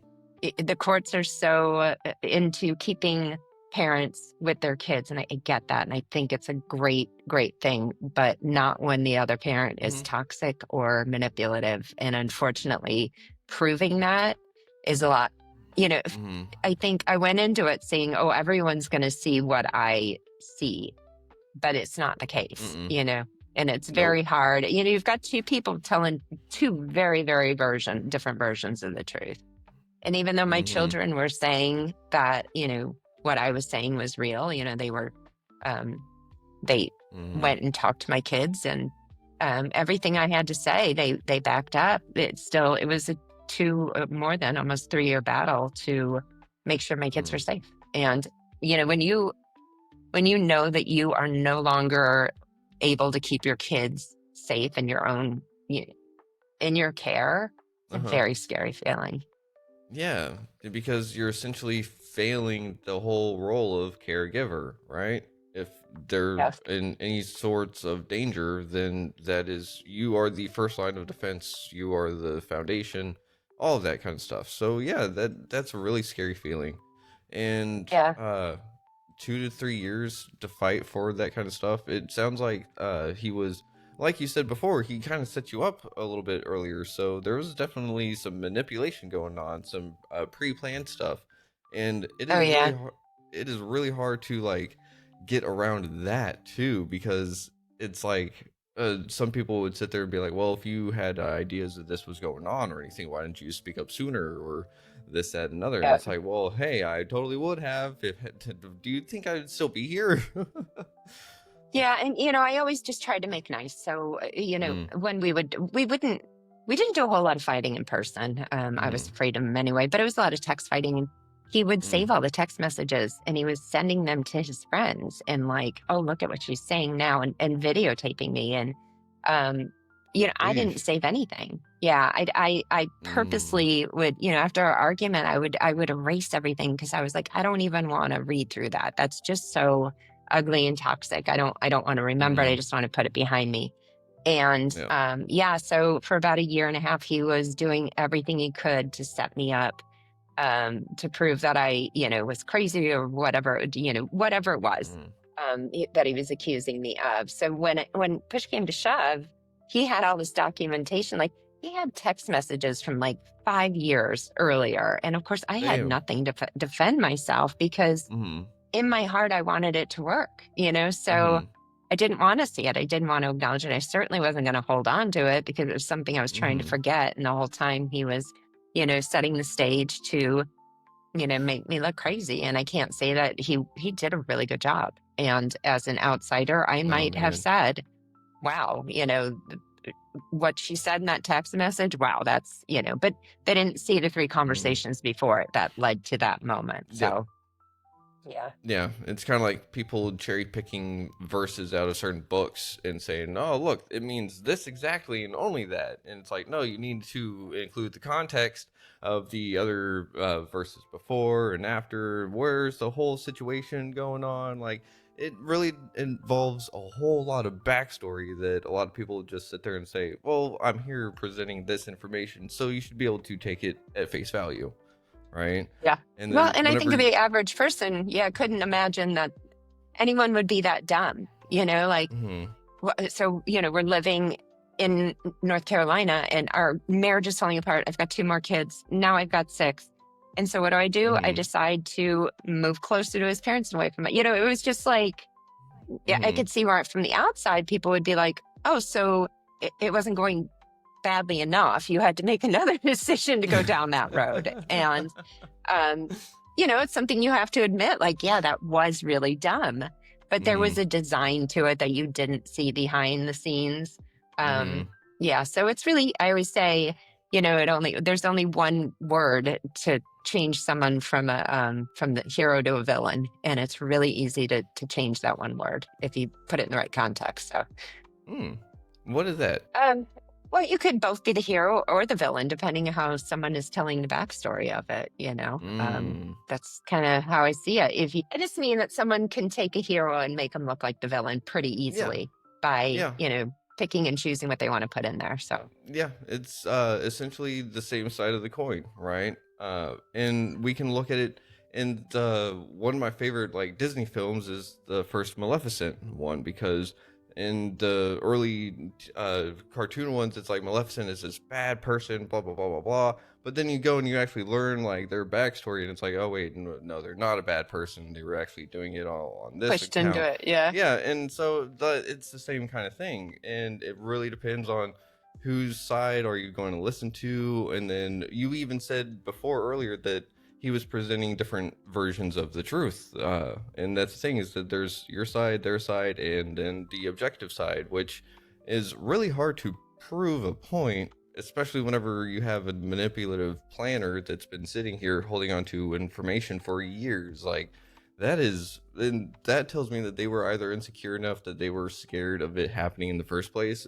the courts are so into keeping parents with their kids. And I get that. And I think it's a great, great thing, but not when the other parent is Mm. toxic or manipulative. And unfortunately, proving that is a lot. Mm. I think I went into it saying, oh, everyone's going to see what I see, but it's not the case, Mm. and it's Nope. very hard. You've got two people telling two very, very different versions of the truth. And even though my Mm-hmm. children were saying that, what I was saying was real, um, they Mm-hmm. went and talked to my kids, and everything I had to say, they backed up. It was a more than almost 3-year battle to make sure my kids were Mm. safe. And, when you know that you are no longer able to keep your kids safe in your own, in your care, it's a Uh-huh. very scary feeling. Yeah, because you're essentially failing the whole role of caregiver, right? If they're Yes. in any sorts of danger, then that is, you are the first line of defense, you are the foundation, all of that kind of stuff. So yeah, that's a really scary feeling. And Yeah. 2 to 3 years to fight for that kind of stuff. It sounds like he was, like you said before, he kind of set you up a little bit earlier. So there was definitely some manipulation going on, some pre-planned stuff, and Oh, yeah. it is really hard to like get around that too, because it's like some people would sit there and be like, well, if you had ideas that this was going on or anything, why didn't you speak up sooner, or this, that, and another? And Yeah. it's like, well, hey, I totally would have. If do you think I would still be here? Yeah. And, I always just tried to make nice. So, Mm. when we didn't do a whole lot of fighting in person. I was Mm. afraid of him anyway, but it was a lot of text fighting. And he would Mm. save all the text messages and he was sending them to his friends and like, oh, look at what she's saying now, and videotaping me. And, um, I didn't Eesh. save anything. Yeah. I Mm. purposely would, after our argument, I would erase everything because I was like, I don't even want to read through that. That's just so ugly and toxic. I don't want to remember it. I Mm. just want to put it behind me. And Yeah. yeah, so for about a year and a half, he was doing everything he could to set me up, to prove that I, was crazy or whatever, whatever it was, Mm. that he was accusing me of. So when push came to shove, he had all this documentation. Like he had text messages from like 5 years earlier, and of course, I had Damn. nothing to defend myself because Mm. in my heart, I wanted it to work, so Mm. I didn't want to see it. I didn't want to acknowledge it. I certainly wasn't going to hold on to it because it was something I was trying to Mm. forget. And the whole time he was, setting the stage to, make me look crazy. And I can't say that he did a really good job. And as an outsider, I Oh might have man. said, wow, what she said in that text message, wow, that's, but they didn't see the 3 Mm. conversations before it that led to that moment. Yep. So, yeah. Yeah, it's kind of like people cherry picking verses out of certain books and saying, "Oh, look, it means this exactly and only that." And it's like, no, you need to include the context of the other verses before and after. Where's the whole situation going on? Like, it really involves a whole lot of backstory that a lot of people just sit there and say, "Well, I'm here presenting this information, so you should be able to take it at face value." Right? Yeah. And Well, then and I think whenever, the average person, yeah, couldn't imagine that anyone would be that dumb, like, Mhm. so, we're living in North Carolina and our marriage is falling apart. I've got 2 more kids. Now I've got 6. And so what do? I Mm-hmm. decide to move closer to his parents and away from it. You know, it was just like, yeah, I Mm-hmm. could see where from the outside, people would be like, oh, so it wasn't going badly enough. You had to make another decision to go down that road. And, um, you know, it's something you have to admit, like, yeah, that was really dumb. But there Mm-hmm. was a design to it that you didn't see behind the scenes. Mm-hmm. Yeah. So it's really, I always say, you know, there's only one word to change someone from the hero to a villain. And it's really easy to change that one word if you put it in the right context. So Mm. What is that? um, well, you could both be the hero or the villain, depending on how someone is telling the backstory of it, you know. Mm. That's kind of how I see it. I just mean that someone can take a hero and make them look like the villain pretty Yeah. easily by, Yeah. you know, picking and choosing what they want to put in there. So, Yeah. It's essentially the same side of the coin, right? And we can look at it in the one of my favorite like Disney films is the first Maleficent one because in the early cartoon ones it's like Maleficent is this bad person, blah blah blah blah blah. But then you go and you actually learn like their backstory, and it's like, oh wait, no, they're not a bad person. They were actually doing it all on this pushed into account. it. Yeah. Yeah, and so it's the same kind of thing, and it really depends on whose side are you going to listen to. And then you even said before earlier that he was presenting different versions of the truth, and that's the thing is that there's your side, their side, and then the objective side, which is really hard to prove a point, especially whenever you have a manipulative planner that's been sitting here holding on to information for years. Like that is, and that tells me that they were either insecure enough that they were scared of it happening in the first place,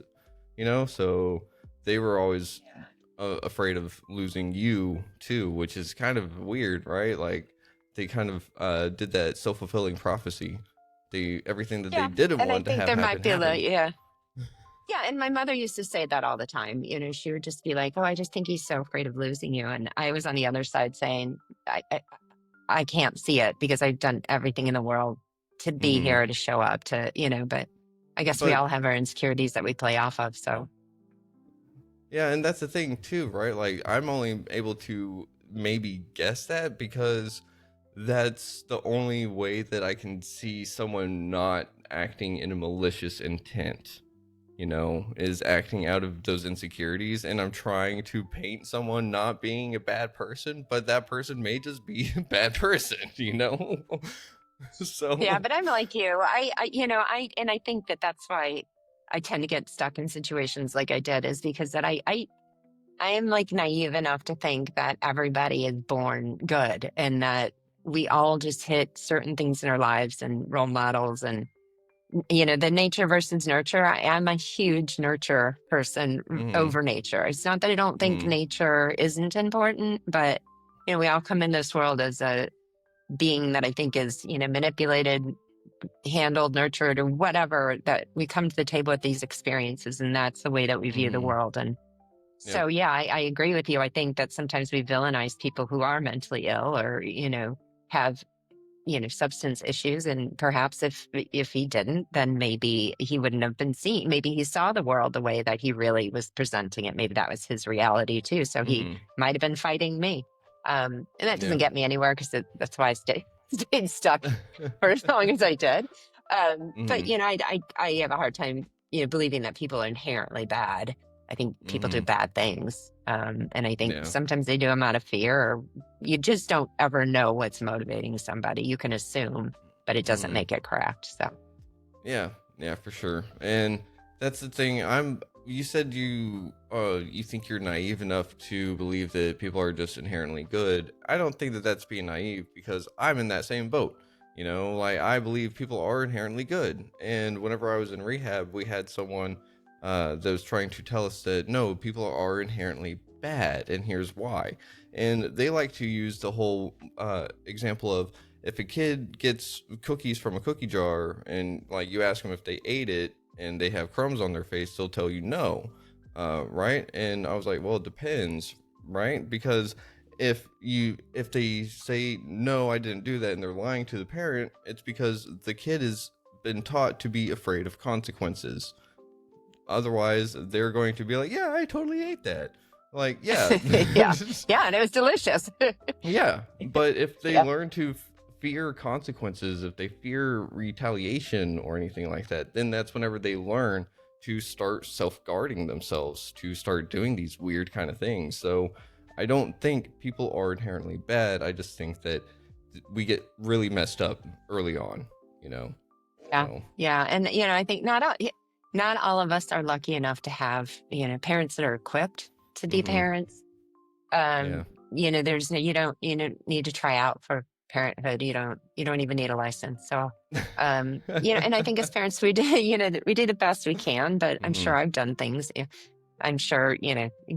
so they were always afraid of losing you too, which is kind of weird, right? Like they kind of did that self-fulfilling prophecy. They everything that they Yeah. didn't And I want to think have there happen might be happened. yeah. Yeah, and my mother used to say that all the time. You know, she would just be like, "Oh, I just think he's so afraid of losing you." And I was on the other side saying, I can't see it because I've done everything in the world to be Hmm. here, to show up, to, you know, but I guess we But all have our insecurities that we play off of. So, yeah, and that's the thing too, right? Like I'm only able to maybe guess that because that's the only way that I can see someone not acting in a malicious intent, is acting out of those insecurities. And I'm trying to paint someone not being a bad person, but that person may just be a bad person. yeah, So, but I'm like you. And I think that that's why I tend to get stuck in situations like I did is because that I am like naive enough to think that everybody is born good and that we all just hit certain things in our lives and role models and you know the nature versus nurture. I am a huge nurture person mm-hmm, over nature. It's not that I don't think mm-hmm, nature isn't important, but you know we all come in this world as a being that I think is you know manipulated, handled, nurtured, or whatever, that we come to the table with these experiences and that's the way that we view the mm-hmm. world. And Yep. so, yeah, I agree with you. I think that sometimes we villainize people who are mentally ill or, you know, have, you know, substance issues. And perhaps if he didn't, then maybe he wouldn't have been seen. Maybe he saw the world the way that he really was presenting it. Maybe that was his reality too. So he Mm-hmm. might have been fighting me. And that doesn't Yeah. get me anywhere because that's why I stayed stuck for as long as I did. But Mm-hmm. you know, I have a hard time, you know, believing that people are inherently bad. I think people do Mm-hmm. bad things. And I think Yeah. sometimes they do them out of fear, or you just don't ever know what's motivating somebody. You can assume, but it doesn't Mm-hmm. make it correct. So, Yeah, yeah, for sure. And that's the thing. You said you think you're naive enough to believe that people are just inherently good. I don't think that that's being naive because I'm in that same boat. Like I believe people are inherently good. And whenever I was in rehab, we had someone that was trying to tell us that no, people are inherently bad, and here's why. And they like to use the whole example of if a kid gets cookies from a cookie jar and like you ask them if they ate it and they have crumbs on their face, they'll tell you no, right? And I was like, well, it depends, right? Because if they say no, I didn't do that, and they're lying to the parent, it's because the kid has been taught to be afraid of consequences. Otherwise, they're going to be like, yeah, I totally ate that. Like, yeah. Yeah. Yeah. And it was delicious. Yeah, but if they Yeah. learn to fear consequences, if they fear retaliation or anything like that, then that's whenever they learn to start self-guarding themselves, to start doing these weird kind of things. So I don't think people are inherently bad. I just think that we get really messed up early on, you know? Yeah. So, Yeah. And, I think not all of us are lucky enough to have, parents that are equipped to be hmm parents. yeah. There's no, you don't need to try out for parenthood. You don't even need a license. So, and I think as parents, we do, we do the best we can, but I'm hmm sure I've done things. I'm sure,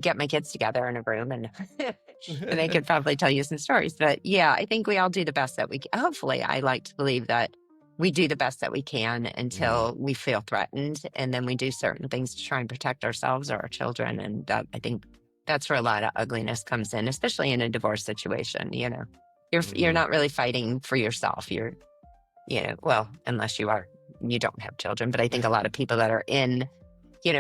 get my kids together in a room and and they could probably tell you some stories. But yeah, I think we all do the best that we can. Hopefully, I like to believe that we do the best that we can hmm until we feel threatened. And then we do certain things to try and protect ourselves or our children. And that, I think that's where a lot of ugliness comes in, especially in a divorce situation. You're hmm not really fighting for yourself. Well, unless you don't have children. But I think a lot of people that are in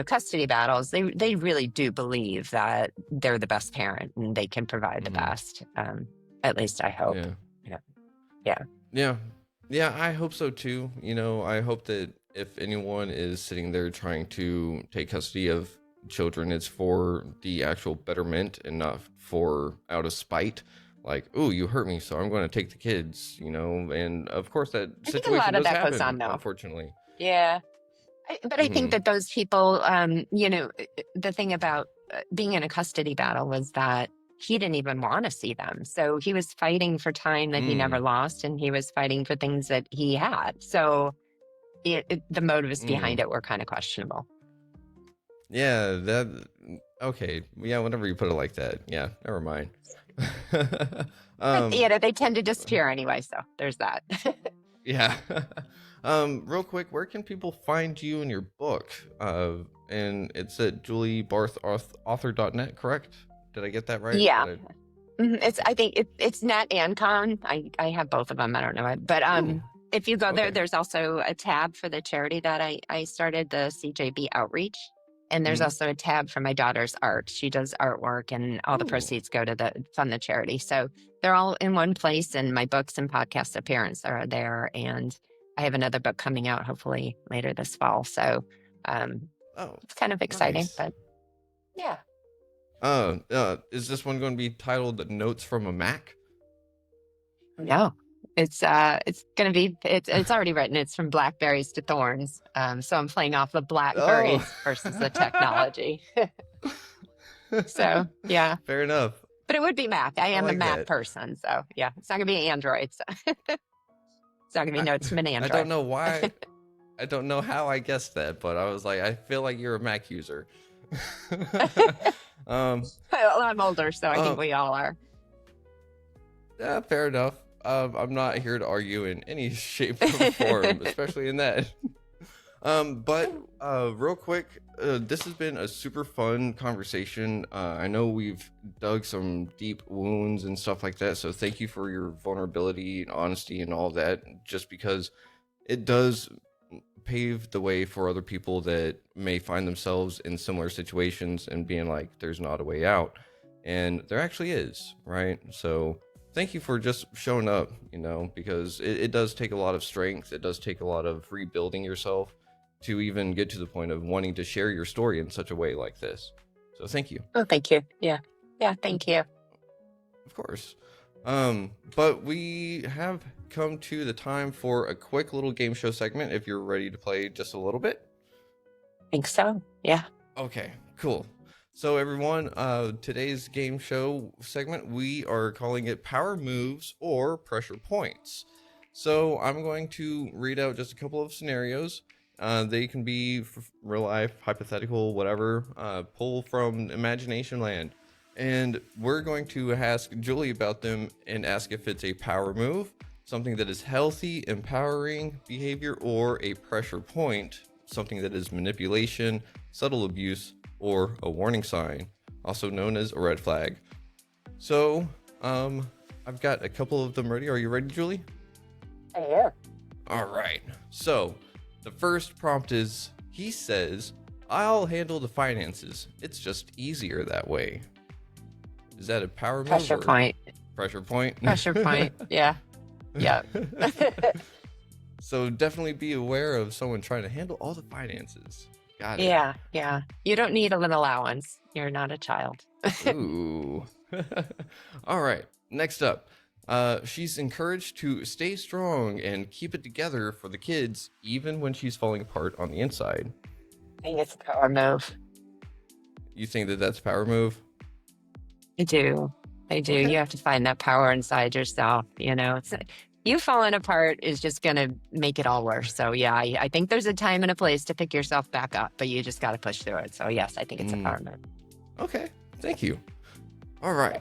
custody battles, they really do believe that they're the best parent and they can provide the hmm best. At least I hope. yeah. Yeah. Yeah. Yeah. Yeah, I hope so too. I hope that if anyone is sitting there trying to take custody of children, it's for the actual betterment and not for out of spite. Like, oh, you hurt me, so I'm going to take the kids, and of course that I think a situation lot of does that goes on happen, though. unfortunately. Yeah. But I think hmm that those people, the thing about being in a custody battle was that he didn't even want to see them. So he was fighting for time that he never Mm, lost, and he was fighting for things that he had. So the motives mm. behind it were kind of questionable. Yeah, okay. Yeah, whenever you put it like that. Yeah, never mind. But, um they tend to disappear anyway. So there's that. Yeah. Real quick, where can people find you and your book? And it's at juliebarthauthor.net, correct? Did I get that right? Yeah. Did I? I think it's net and con. I have both of them. I don't know it, but Ooh, if you go there, okay. there's also a tab for the charity that I started, the CJB Outreach, and there's hmm also a tab for my daughter's art. She does artwork, and all the Ooh, proceeds go to fund the charity. So they're all in one place, and my books and podcast appearance are there. And I have another book coming out hopefully later this fall. So um, oh, it's kind of exciting, nice. but yeah. Is this one going to be titled Notes from a Mac? No, it's gonna be it's already written. It's from blackberries to thorns. So I'm playing off the Oh. blackberries versus the technology. So yeah, Fair enough. but it would be Mac. I I am a like Mac that. person, so yeah, it's not gonna be Android. So it's not gonna be I, notes from an I don't Android. know why. I don't know how I guessed that, but I was like, I feel like you're a Mac user. um, Well, I'm older, so I think um, we all are. yeah, fair enough. I'm not here to argue in any shape or form, especially in that. But real quick, this has been a super fun conversation. I know we've dug some deep wounds and stuff like that, so thank you for your vulnerability and honesty and all that. Just because it does pave the way for other people that may find themselves in similar situations and being like, there's not a way out. And there actually is, right? So thank you for just showing up, because it does take a lot of strength. It does take a lot of rebuilding yourself to even get to the point of wanting to share your story in such a way like this. So thank you. Oh, thank you. Yeah, yeah, thank you. Of course. But we have come to the time for a quick little game show segment if you're ready to play just a little bit. Think so. Yeah. Okay, cool. So everyone, today's game show segment, we are calling it Power Moves or Pressure Points. So I'm going to read out just a couple of scenarios. They can be real life, hypothetical, whatever. Pull from imagination land. And we're going to ask Julie about them and ask if it's a power move, something that is healthy, empowering behavior, or a pressure point, something that is manipulation, subtle abuse, or a warning sign, also known as a red flag. So, I've got a couple of them ready. Are you ready, Julie? Yeah. All right. So, the first prompt is, he says, I'll handle the finances. It's just easier that way. Is that a power move Pressure or point. pressure point? Pressure point. Yeah. Yeah. So definitely be aware of someone trying to handle all the finances. Got it. Yeah. Yeah. You don't need an allowance. You're not a child. Ooh. All right. Next up, she's encouraged to stay strong and keep it together for the kids, even when she's falling apart on the inside. I think it's a power move. You think that that's a power move? I do. I do. Okay. You have to find that power inside yourself. It's you falling apart is just going to make it all worse. So yeah, I think there's a time and a place to pick yourself back up, but you just got to push through it. So yes, I think it's a Mm, power move. okay. Thank you. All right.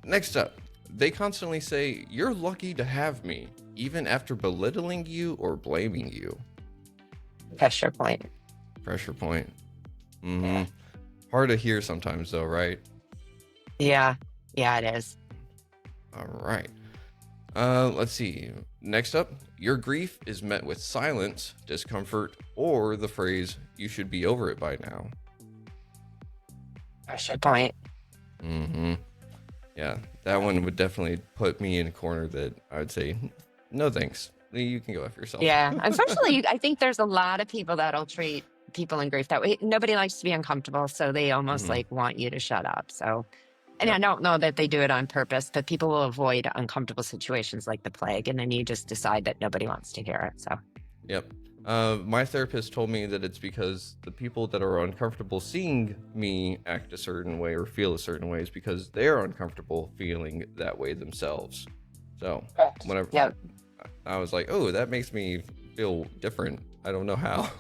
Next up, they constantly say, "You're lucky to have me," even after belittling you or blaming you. Pressure point. Pressure point. Mm-hmm. Yeah. Hard to hear sometimes, though, right? Yeah. Yeah, it is. All right. Let's see. Next up, your grief is met with silence, discomfort, or the phrase, "You should be over it by now." Pressure point. Mm-hmm. Yeah, that one would definitely put me in a corner that I would say, no thanks. You can go after yourself. Yeah. Unfortunately, I think there's a lot of people that'll treat people in grief that way. Nobody likes to be uncomfortable, so they almost Mm-hmm. like want you to shut up. So, and I Yep. don't know that they do it on purpose, but people will avoid uncomfortable situations like the plague, and then you just decide that nobody wants to hear it. So, Yep. My therapist told me that it's because the people that are uncomfortable seeing me act a certain way or feel a certain way is because they're uncomfortable feeling that way themselves. So correct. whenever Yeah. I was like, oh, that makes me feel different. I don't know how,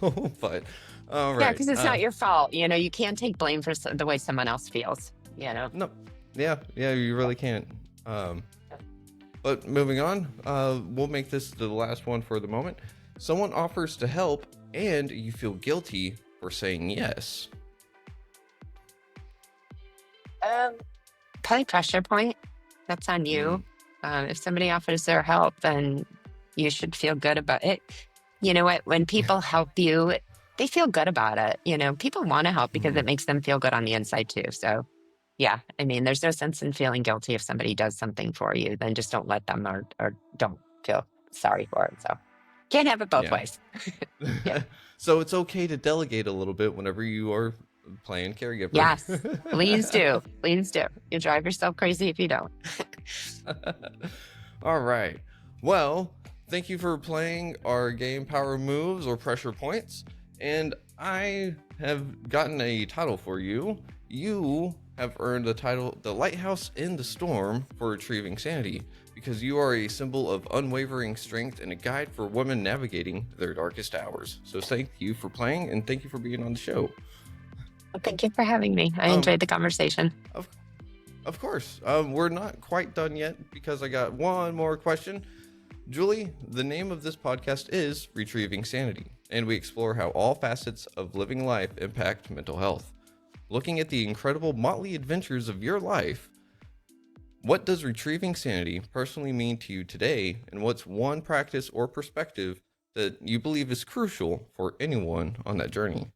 but all Yeah, right. because it's not your fault. You can't take blame for the way someone else feels. No, yeah, you really can't. But moving on, we'll make this the last one for the moment. Someone offers to help, and you feel guilty for saying yes. Probably pressure point. That's on Mm, you. If somebody offers their help, then you should feel good about it. You know what? When people help you, they feel good about it. People want to help because mhm. it makes them feel good on the inside too. So, yeah, I mean, there's no sense in feeling guilty if somebody does something for you. Then just don't let them or don't feel sorry for it. So, can't have it both Yeah. ways. Yeah. So it's okay to delegate a little bit whenever you are playing caregiver. Yes. Please do. Please do. You drive yourself crazy if you don't. All right. Well, thank you for playing our game Power Moves or Pressure Points. And I have gotten a title for you. You have earned the title The Lighthouse in the Storm for Retrieving Sanity because you are a symbol of unwavering strength and a guide for women navigating their darkest hours. So thank you for playing and thank you for being on the show. Well, thank you for having me. I Um, enjoyed the conversation. of Of course. We're not quite done yet because I got one more question. Julie, the name of this podcast is Retrieving Sanity, and we explore how all facets of living life impact mental health. Looking at the incredible motley adventures of your life, what does retrieving sanity personally mean to you today, and what's one practice or perspective that you believe is crucial for anyone on that journey?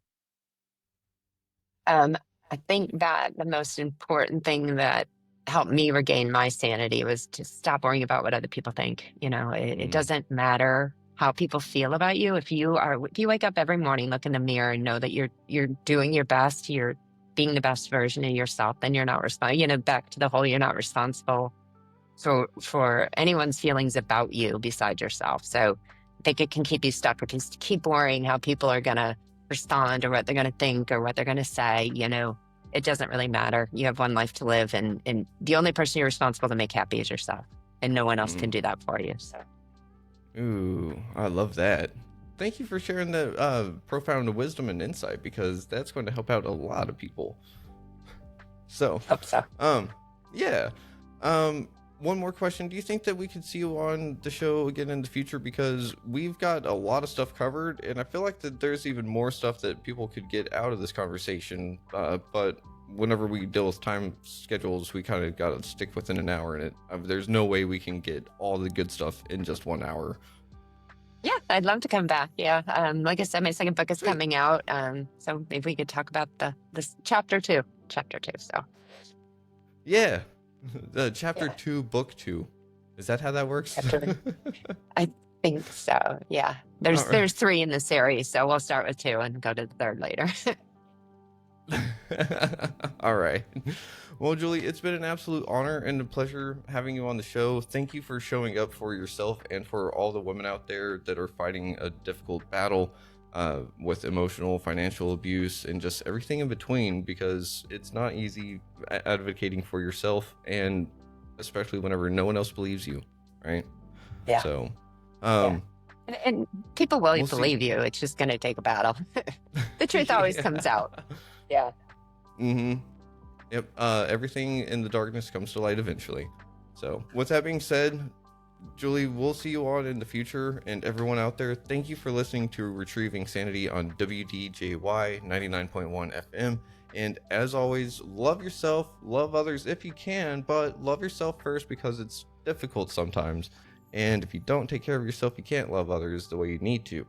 Um, I think that the most important thing that helped me regain my sanity was to stop worrying about what other people think. It Mm, doesn't matter how people feel about you. If you wake up every morning, look in the mirror and know that you're doing your best, you're being the best version of yourself, then you're not responsible. Back to the whole, you're not responsible for anyone's feelings about you beside yourself. So I think it can keep you stuck because to keep worrying how people are gonna respond or what they're gonna think or what they're gonna say, it doesn't really matter. You have one life to live and the only person you're responsible to make happy is yourself. And no one else can mm. do that for you. So Ooh, I love that. Thank you for sharing that profound wisdom and insight because that's going to help out a lot of people. So, hope so. um, yeah. One more question. Do you think that we could see you on the show again in the future? Because we've got a lot of stuff covered, and I feel like that there's even more stuff that people could get out of this conversation. But whenever we deal with time schedules, we kind of got to stick within an hour, and there's no way we can get all the good stuff in just 1 hour. Yeah, I'd love to come back. Yeah. Like I said, my second book is Sweet. coming out. So maybe we could talk about this chapter two. So Yeah. The chapter Yeah. 2, book 2. Is that how that works? After, I think so. Yeah. All right. There's 3 in the series, so we'll start with 2 and go to the 3rd later. All right. Well, Julie, it's been an absolute honor and a pleasure having you on the show. Thank you for showing up for yourself and for all the women out there that are fighting a difficult battle with emotional, financial abuse, and just everything in between, because it's not easy advocating for yourself, and especially whenever no one else believes you, right? Yeah. So, Yeah. And people will we'll see. believe you. It's just going to take a battle. The truth always comes out. Yeah. Yeah. Mm-hmm. Yep. Everything in the darkness comes to light eventually. So, with that being said, Julie, we'll see you on in the future, and everyone out there, thank you for listening to Retrieving Sanity on WDJY 99.1 FM. And as always, love yourself, love others if you can, but love yourself first, because it's difficult sometimes. And if you don't take care of yourself, you can't love others the way you need to.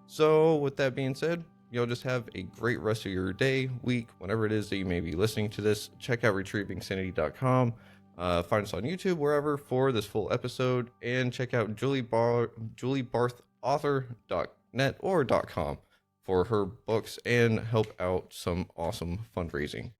So, with that being said, you'll just have a great rest of your day, week, whenever it is that you may be listening to this. Check out retrievingsanity.com. Find us on YouTube, wherever, for this full episode, and check out Julie Barth author.net or .com for her books and help out some awesome fundraising.